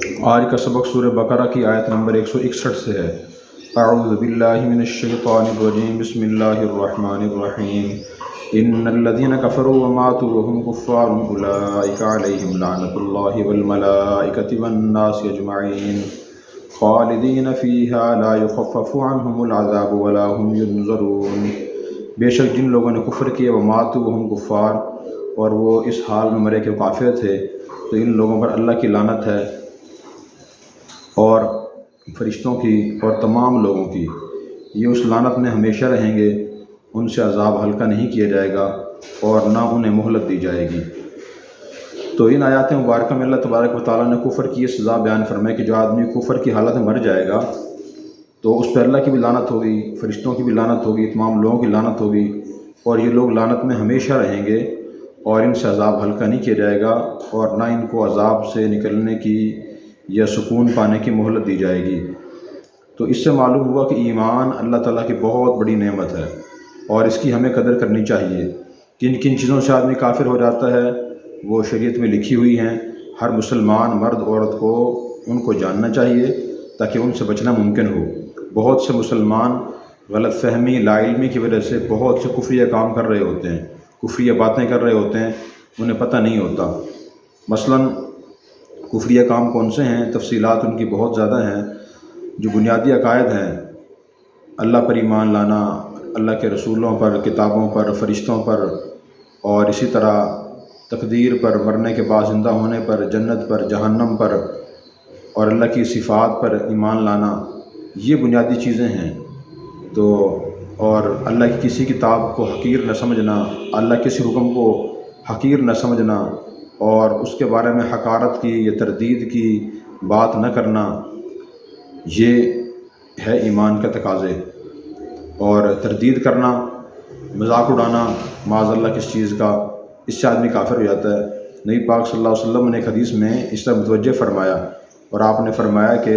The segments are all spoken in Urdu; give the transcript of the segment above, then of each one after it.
آج کا سبق سورہ بقرہ کی آیت نمبر 161 سے ہے۔ اعوذ باللہ من الشیطان الرجیم، بسم اللہ الرحمن الرحیم۔ ان الذین کفروا وماتوا وهم کفار اولئک علیہم لعنۃ اللہ والملائکۃ والناس اجمعین خالدین فیہا لا یخفف عنہم العذاب ولا هم ینظرون۔ بے شک جن لوگوں نے کفر کیا وماتوا وهم کفار، اور وہ اس حال میں مرے کہ کافر تھے، تو ان لوگوں پر اللہ کی لعنت ہے اور فرشتوں کی اور تمام لوگوں کی۔ یہ اس لعنت میں ہمیشہ رہیں گے، ان سے عذاب ہلکا نہیں کیا جائے گا اور نہ انہیں مہلت دی جائے گی۔ تو ان آیات مبارکہ میں اللہ تبارک و تعالیٰ نے کفر کی یہ سزا بیان فرمائی کہ جو آدمی کفر کی حالت میں مر جائے گا تو اس پہ اللہ کی بھی لعنت ہوگی، فرشتوں کی بھی لعنت ہوگی، تمام لوگوں کی لعنت ہوگی، اور یہ لوگ لعنت میں ہمیشہ رہیں گے اور ان سے عذاب ہلکا نہیں کیا جائے گا اور نہ ان کو عذاب سے نکلنے کی یا سکون پانے کی مہلت دی جائے گی۔ تو اس سے معلوم ہوا کہ ایمان اللہ تعالیٰ کی بہت بڑی نعمت ہے اور اس کی ہمیں قدر کرنی چاہیے۔ کن کن چیزوں سے آدمی کافر ہو جاتا ہے وہ شریعت میں لکھی ہوئی ہیں، ہر مسلمان مرد عورت کو ان کو جاننا چاہیے تاکہ ان سے بچنا ممکن ہو۔ بہت سے مسلمان غلط فہمی، لا علمی کی وجہ سے بہت سے کفریہ کام کر رہے ہوتے ہیں، کفریہ باتیں کر رہے ہوتے ہیں، انہیں پتہ نہیں ہوتا۔ مثلاً کفریہ کام کون سے ہیں، تفصیلات ان کی بہت زیادہ ہیں۔ جو بنیادی عقائد ہیں، اللہ پر ایمان لانا، اللہ کے رسولوں پر، کتابوں پر، فرشتوں پر، اور اسی طرح تقدیر پر، مرنے کے بعد زندہ ہونے پر، جنت پر، جہنم پر، اور اللہ کی صفات پر ایمان لانا، یہ بنیادی چیزیں ہیں۔ تو اور اللہ کی کسی کتاب کو حقیر نہ سمجھنا، اللہ کسی حکم کو حقیر نہ سمجھنا اور اس کے بارے میں حقارت کی یا تردید کی بات نہ کرنا، یہ ہے ایمان کا تقاضے۔ اور تردید کرنا، مذاق اڑانا معاذ اللہ کس چیز کا، اس سے آدمی کافر ہو جاتا ہے۔ نبی پاک صلی اللہ علیہ وسلم نے ایک حدیث میں اس طرح متوجہ فرمایا، اور آپ نے فرمایا کہ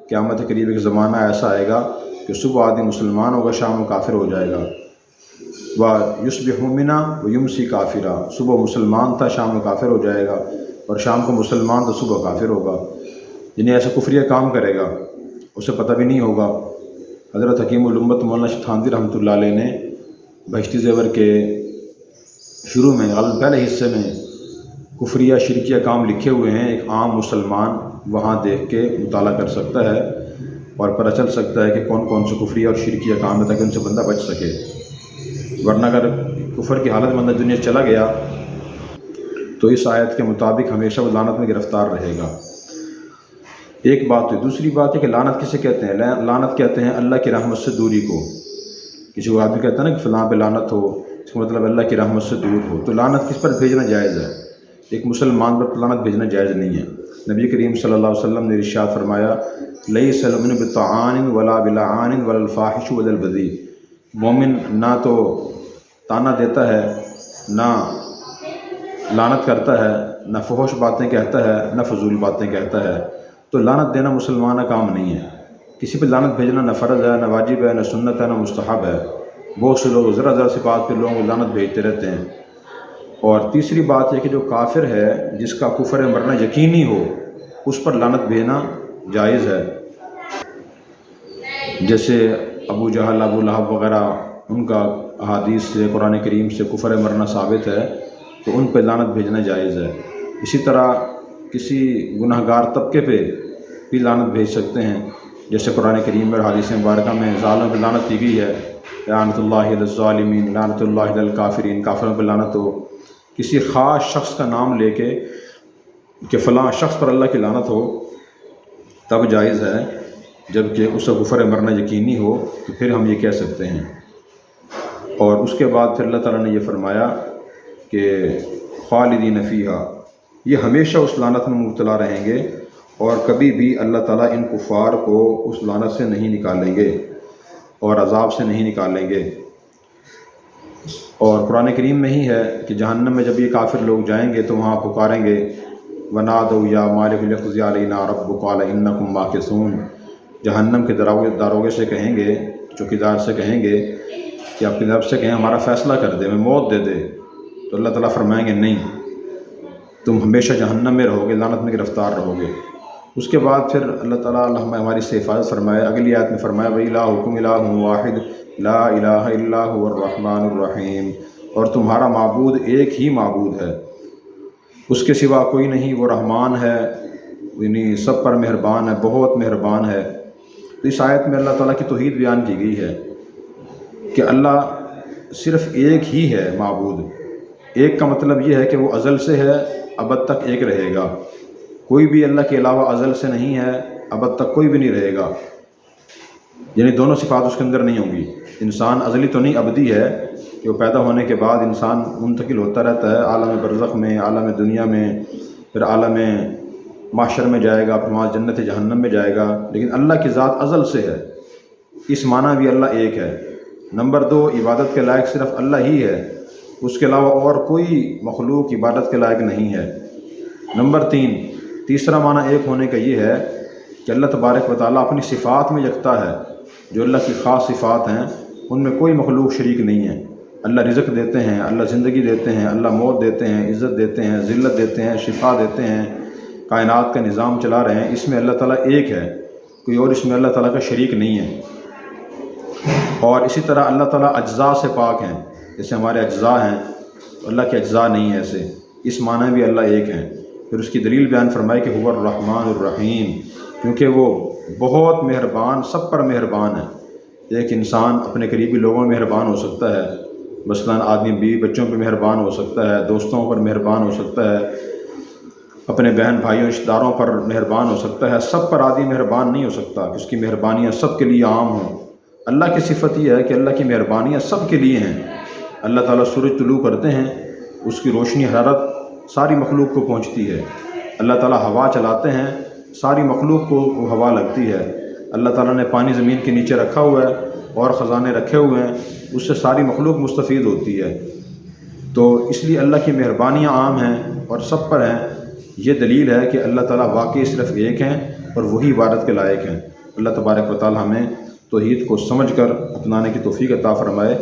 قیامت کے قریب ایک زمانہ ایسا آئے گا کہ صبح آدمی مسلمان ہوگا، شام میں کافر ہو جائے گا۔ وَيُصْبِحُ مُؤْمِنًا وَيُمْسِي كَافِرًا، صبح مسلمان تھا، شام میں کافر ہو جائے گا، اور شام کو مسلمان تو صبح کافر ہوگا۔ یعنی ایسا کفریہ کام کرے گا، اسے پتہ بھی نہیں ہوگا۔ حضرت حکیم الامت مولانا شاہ تھانوی رحمۃ اللہ علیہ نے بہشتی زیور کے شروع میں پہلے حصے میں کفریہ شرکیہ کام لکھے ہوئے ہیں۔ ایک عام مسلمان وہاں دیکھ کے مطالعہ کر سکتا ہے اور پتہ چل سکتا ہے کہ کون کون سے کفریہ اور شرکیہ کام ہے تاکہ ان سے بندہ بچ سکے، ورنہ اگر کفر کی حالت میں بندہ دنیا چلا گیا تو اس آیت کے مطابق ہمیشہ وہ لعنت میں گرفتار رہے گا۔ ایک بات ہے۔ دوسری بات ہے کہ لعنت کسے کہتے ہیں؟ لعنت کہتے ہیں اللہ کی رحمت سے دوری کو۔ کسی کو آدمی کہتا ہے نا کہ فلاں پہ لعنت ہو، اس کا مطلب اللہ کی رحمت سے دور ہو۔ تو لعنت کس پر بھیجنا جائز ہے؟ ایک مسلمان پر لعنت بھیجنا جائز نہیں ہے۔ نبی کریم صلی اللہ علیہ وسلم نے ارشاد فرمایا، لیس المؤمن بطعان ولا بلعان ولا الفاحش ولا البذیء، مومن نہ تو تانا دیتا ہے، نہ لعنت کرتا ہے، نہ فحش باتیں کہتا ہے، نہ فضول باتیں کہتا ہے۔ تو لعنت دینا مسلمانہ کام نہیں ہے۔ کسی پہ لعنت بھیجنا نہ فرض ہے، نہ واجب ہے، نہ سنت ہے، نہ مستحب ہے۔ بہت سے لوگ ذرا ذرا سی بات پہ لوگوں کو لعنت بھیجتے رہتے ہیں۔ اور تیسری بات یہ کہ جو کافر ہے، جس کا کفر مرنا یقینی ہو، اس پر لعنت بھیجنا جائز ہے۔ جیسے ابو جہل، ابو لہب وغیرہ، ان کا احادیث سے، قرآن کریم سے کفر مرنا ثابت ہے، تو ان پہ لعنت بھیجنا جائز ہے۔ اسی طرح کسی گناہ گار طبقے پہ بھی لعنت بھیج سکتے ہیں، جیسے قرآن کریم اور حدیث مبارکہ میں ظالموں پہ لعنت دی گئی ہے، لعنت اللہ علی الظالمین، لعنت اللہ علی الکافرین، کافروں پہ لعنت ہو۔ کسی خاص شخص کا نام لے کے کہ فلاں شخص پر اللہ کی لعنت ہو تب جائز ہے، جبکہ اس کا کفر مرنا یقینی ہو تو پھر ہم یہ کہہ سکتے ہیں۔ اور اس کے بعد پھر اللہ تعالیٰ نے یہ فرمایا کہ خالدین فیہا، یہ ہمیشہ اس لعنت میں مبتلا رہیں گے اور کبھی بھی اللہ تعالیٰ ان کفار کو اس لعنت سے نہیں نکالیں گے اور عذاب سے نہیں نکالیں گے۔ اور قرآن کریم میں ہی ہے کہ جہنم میں جب یہ کافر لوگ جائیں گے تو وہاں پکاریں گے، وَنَادَوْا يَا مَالِكُ لِيَقْضِيَ عَلَيْنَا رَبُّكَ قَالَ إِنَّكُمْ مَاكِثُونَ، جہنم کے داروغے سے کہیں گے، چوکیدار سے کہیں گے کہ اپنی طرف سے کہیں ہمارا فیصلہ کر دے، ہمیں موت دے دے، تو اللہ تعالیٰ فرمائیں گے نہیں، تم ہمیشہ جہنم میں رہو گے، لعنت میں گرفتار رہو گے۔ اس کے بعد پھر اللہ تعالیٰ ہماری سے حفاظت فرمائے۔ اگلی آیت میں فرمایا وَإِلَٰهُكُمْ إِلَٰهٌ وَاحِدٌ لَا إِلَٰهَ إِلَّا هُوَ الرَّحْمَٰنُ الرَّحِيمُ، اور تمہارا معبود ایک ہی معبود ہے، اس کے سوا کوئی نہیں، وہ رحمان ہے، یعنی سب پر مہربان ہے، بہت مہربان ہے۔ تو اس آیت میں اللہ تعالیٰ کی توحید بیان کی گئی ہے کہ اللہ صرف ایک ہی ہے معبود۔ ایک کا مطلب یہ ہے کہ وہ ازل سے ہے، ابد تک ایک رہے گا، کوئی بھی اللہ کے علاوہ ازل سے نہیں ہے، ابد تک کوئی بھی نہیں رہے گا، یعنی دونوں صفات اس کے اندر نہیں ہوں گی۔ انسان ازلی تو نہیں، ابدی ہے کہ وہ پیدا ہونے کے بعد انسان منتقل ہوتا رہتا ہے عالم برزخ میں، عالم دنیا میں، پھر عالم محشر میں جائے گا، پھر وہاں جنت جہنم میں جائے گا، لیکن اللہ کی ذات ازل سے ہے، اس معنی بھی اللہ ایک ہے۔ نمبر 2، عبادت کے لائق صرف اللہ ہی ہے، اس کے علاوہ اور کوئی مخلوق عبادت کے لائق نہیں ہے۔ نمبر 3، تیسرا معنی ایک ہونے کا یہ ہے کہ اللہ تبارک و تعالیٰ اپنی صفات میں یکتا ہے، جو اللہ کی خاص صفات ہیں ان میں کوئی مخلوق شریک نہیں ہے۔ اللہ رزق دیتے ہیں، اللہ زندگی دیتے ہیں، اللہ موت دیتے ہیں، عزت دیتے ہیں، ذلت دیتے ہیں، شفا دیتے ہیں، کائنات کا نظام چلا رہے ہیں، اس میں اللہ تعالیٰ ایک ہے، کوئی اور اس میں اللہ تعالیٰ کا شریک نہیں ہے۔ اور اسی طرح اللہ تعالیٰ اجزاء سے پاک ہیں، جیسے ہمارے اجزاء ہیں، اللہ کے اجزاء نہیں ہیں ایسے، اس معنی بھی اللہ ایک ہیں۔ پھر اس کی دلیل بیان فرمائی کہ هو الرحمن الرحیم، کیونکہ وہ بہت مہربان، سب پر مہربان ہے۔ ایک انسان اپنے قریبی لوگوں میں مہربان ہو سکتا ہے، مثلاً آدمی بیوی بچوں پہ مہربان ہو سکتا ہے، دوستوں پر مہربان ہو سکتا ہے، اپنے بہن بھائیوں رشتہ داروں پر مہربان ہو سکتا ہے، سب پر آدمی مہربان نہیں ہو سکتا کہ اس کی مہربانیاں سب کے لیے عام ہوں۔ اللہ کی صفت یہ ہے کہ اللہ کی مہربانیاں سب کے لیے ہیں۔ اللہ تعالیٰ سورج طلوع کرتے ہیں، اس کی روشنی حرارت ساری مخلوق کو پہنچتی ہے۔ اللہ تعالیٰ ہوا چلاتے ہیں، ساری مخلوق کو وہ ہوا لگتی ہے۔ اللہ تعالیٰ نے پانی زمین کے نیچے رکھا ہوا ہے اور خزانے رکھے ہوئے ہیں، اس سے ساری مخلوق مستفید ہوتی ہے۔ تو اس لیے اللہ کی مہربانیاں عام ہیں اور سب پر ہیں۔ یہ دلیل ہے کہ اللہ تعالیٰ واقعی صرف ایک ہیں اور وہی عبادت کے لائق ہیں۔ اللہ تبارک و تعالیٰ ہمیں توحید کو سمجھ کر اپنانے کی توفیق عطا فرمائے۔